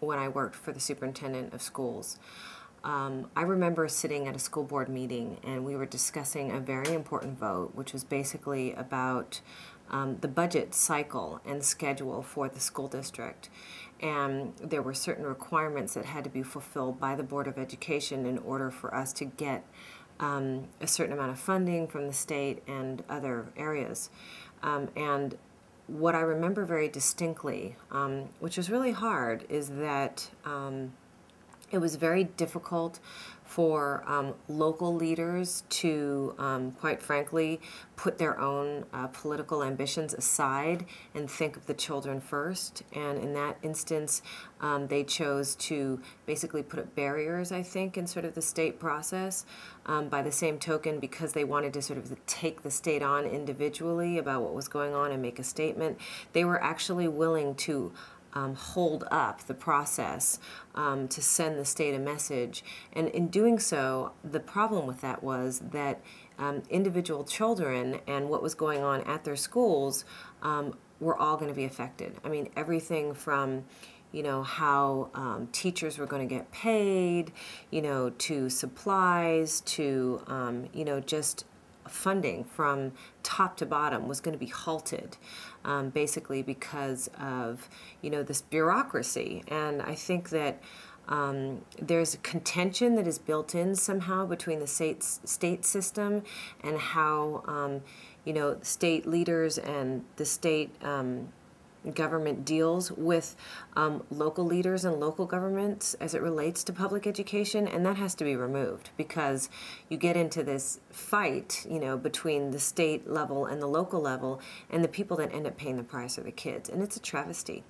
when I worked for the superintendent of schools. I remember sitting at a school board meeting and we were discussing a very important vote, which was basically about the budget cycle and schedule for the school district. And there were certain requirements that had to be fulfilled by the Board of Education in order for us to get a certain amount of funding from the state and other areas. And what I remember very distinctly, which was really hard, is that it was very difficult for local leaders to, quite frankly, put their own political ambitions aside and think of the children first. And in that instance, they chose to basically put up barriers, I think, in sort of the state process. By the same token, because they wanted to sort of take the state on individually about what was going on and make a statement, they were actually willing to hold up the process to send the state a message. And in doing so, the problem with that was that individual children and what was going on at their schools were all going to be affected. I mean, everything from how teachers were going to get paid, to supplies, to, just funding from top to bottom was going to be halted, basically because of, this bureaucracy. And I think that there's a contention that is built in somehow between the state system and how, state leaders and the state government deals with local leaders and local governments as it relates to public education, and that has to be removed because you get into this fight, between the state level and the local level, and the people that end up paying the price are the kids, and it's a travesty.